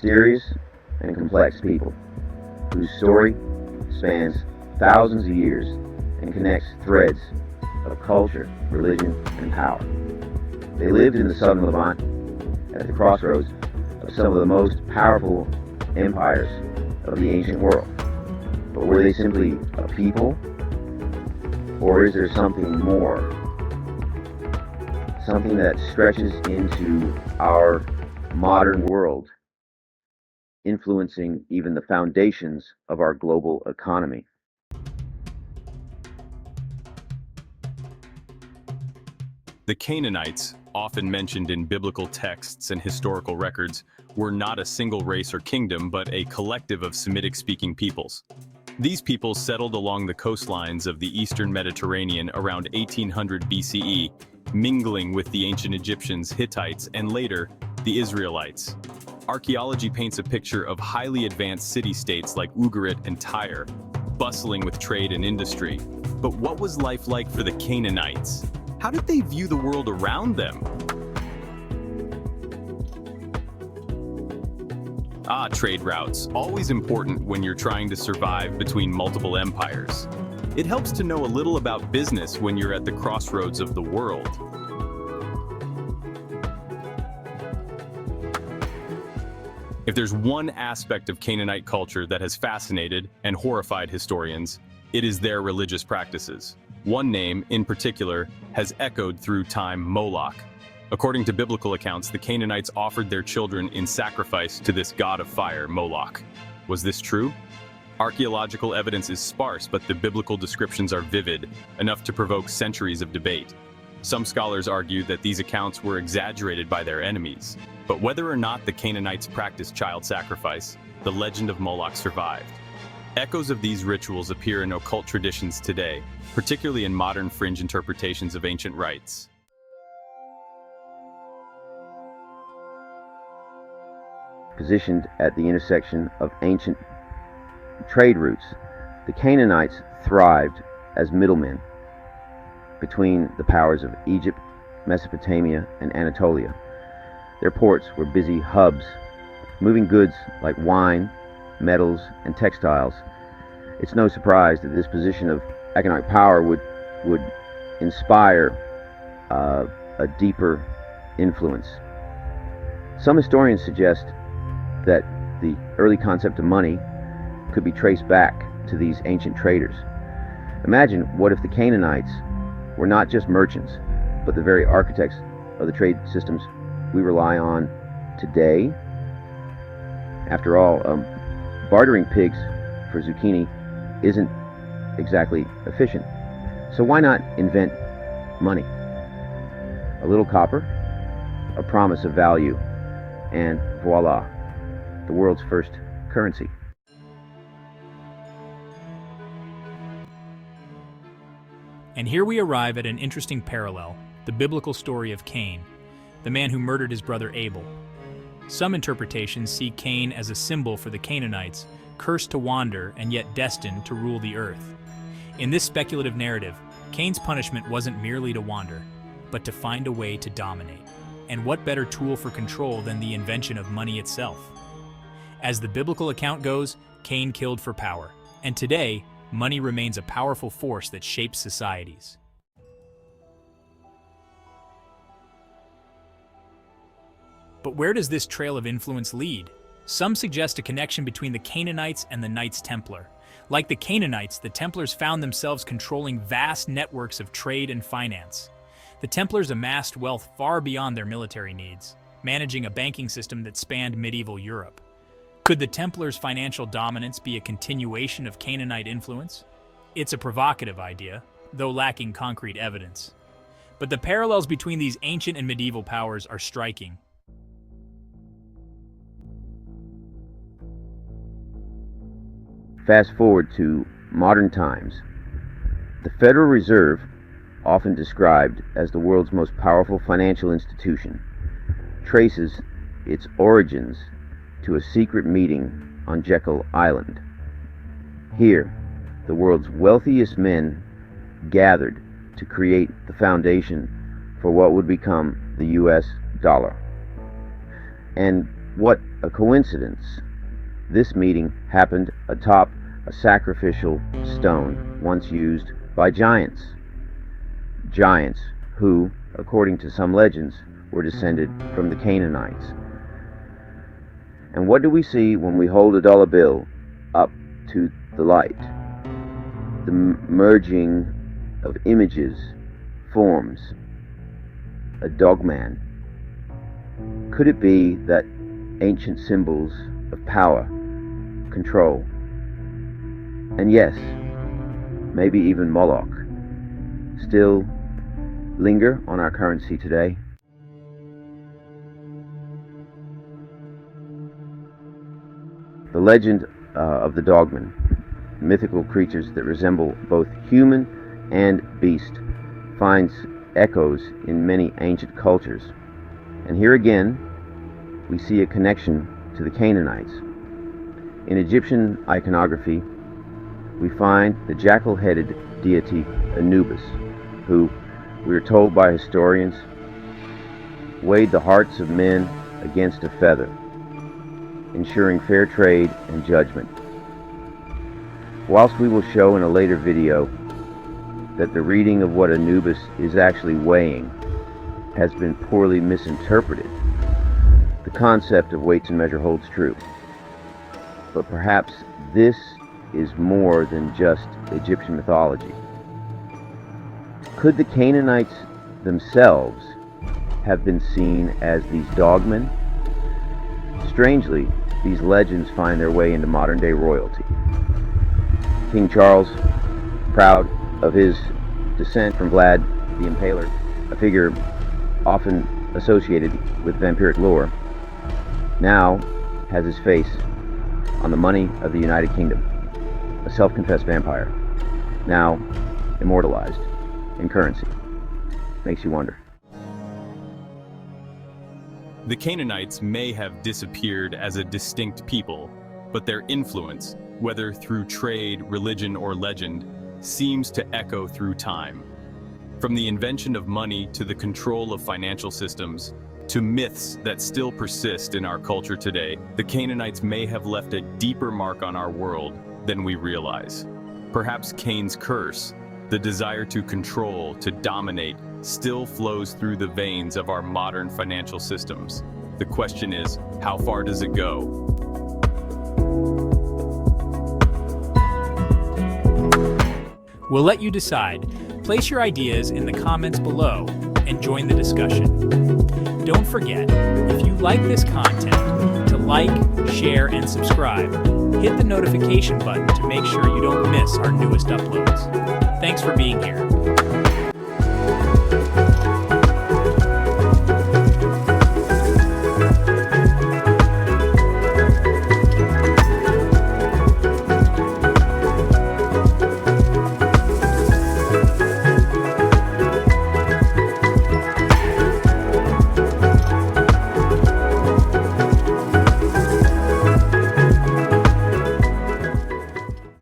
mysterious and complex people whose story spans thousands of years and connects threads of culture, religion, and power. They lived in the southern Levant at the crossroads of some of the most powerful empires of the ancient world. But were they simply a people? Or is there something more? Something that stretches into our modern world, influencing even the foundations of our global economy? The Canaanites, often mentioned in biblical texts and historical records, were not a single race or kingdom, but a collective of Semitic-speaking peoples. These peoples settled along the coastlines of the eastern Mediterranean around 1800 BCE, mingling with the ancient Egyptians, Hittites, and later, the Israelites. Archaeology paints a picture of highly advanced city-states like Ugarit and Tyre, bustling with trade and industry. But what was life like for the Canaanites? How did they view the world around them? Trade routes, always important when you're trying to survive between multiple empires. It helps to know a little about business when you're at the crossroads of the world. If there's one aspect of Canaanite culture that has fascinated and horrified historians, it is their religious practices. One name, in particular, has echoed through time: Moloch. According to biblical accounts, the Canaanites offered their children in sacrifice to this god of fire, Moloch. Was this true? Archaeological evidence is sparse, but the biblical descriptions are vivid, enough to provoke centuries of debate. Some scholars argue that these accounts were exaggerated by their enemies. But whether or not the Canaanites practiced child sacrifice, the legend of Moloch survived. Echoes of these rituals appear in occult traditions today, particularly in modern fringe interpretations of ancient rites. Positioned at the intersection of ancient trade routes, the Canaanites thrived as middlemen between the powers of Egypt, Mesopotamia, and Anatolia. Their ports were busy hubs, moving goods like wine, metals, and textiles. It's no surprise that this position of economic power would inspire a deeper influence. Some historians suggest that the early concept of money could be traced back to these ancient traders. Imagine what if the Canaanites were not just merchants, but the very architects of the trade systems we rely on today. After all, bartering pigs for zucchini isn't exactly efficient. So why not invent money? A little copper, a promise of value, and voila, the world's first currency. And here we arrive at an interesting parallel, the biblical story of Cain, the man who murdered his brother Abel. Some interpretations see Cain as a symbol for the Canaanites, cursed to wander and yet destined to rule the earth. In this speculative narrative, Cain's punishment wasn't merely to wander, but to find a way to dominate. And what better tool for control than the invention of money itself? As the biblical account goes, Cain killed for power, and today, money remains a powerful force that shapes societies. But where does this trail of influence lead? Some suggest a connection between the Canaanites and the Knights Templar. Like the Canaanites, the Templars found themselves controlling vast networks of trade and finance. The Templars amassed wealth far beyond their military needs, managing a banking system that spanned medieval Europe. Could the Templars' financial dominance be a continuation of Canaanite influence? It's a provocative idea, though lacking concrete evidence. But the parallels between these ancient and medieval powers are striking. Fast forward to modern times. The Federal Reserve, often described as the world's most powerful financial institution, traces its origins to a secret meeting on Jekyll Island. Here, the world's wealthiest men gathered to create the foundation for what would become the US dollar. And what a coincidence. This meeting happened atop a sacrificial stone once used by giants. Giants who, according to some legends, were descended from the Canaanites. And what do we see when we hold a dollar bill up to the light? The merging of images, forms, a dogman. Could it be that ancient symbols of power, control, and yes, maybe even Moloch, still linger on our currency today? The legend of the dogman, mythical creatures that resemble both human and beast, finds echoes in many ancient cultures. And here again, we see a connection to the Canaanites. In Egyptian iconography, we find the jackal-headed deity Anubis, who, we are told by historians, weighed the hearts of men against a feather, ensuring fair trade and judgment. Whilst we will show in a later video that the reading of what Anubis is actually weighing has been poorly misinterpreted, the concept of weights and measure holds true. But perhaps this is more than just Egyptian mythology. Could the Canaanites themselves have been seen as these dogmen? Strangely, these legends find their way into modern-day royalty. King Charles, proud of his descent from Vlad the Impaler, a figure often associated with vampiric lore, now has his face on the money of the United Kingdom, a self-confessed vampire, now immortalized in currency. Makes you wonder. The Canaanites may have disappeared as a distinct people, but their influence, whether through trade, religion, or legend, seems to echo through time. From the invention of money to the control of financial systems, to myths that still persist in our culture today, the Canaanites may have left a deeper mark on our world than we realize. Perhaps Cain's curse, the desire to control, to dominate, still flows through the veins of our modern financial systems. The question is, how far does it go? We'll let you decide. Place your ideas in the comments below and join the discussion. Don't forget, if you like this content, to like, share, and subscribe. Hit the notification button to make sure you don't miss our newest uploads. Thanks for being here.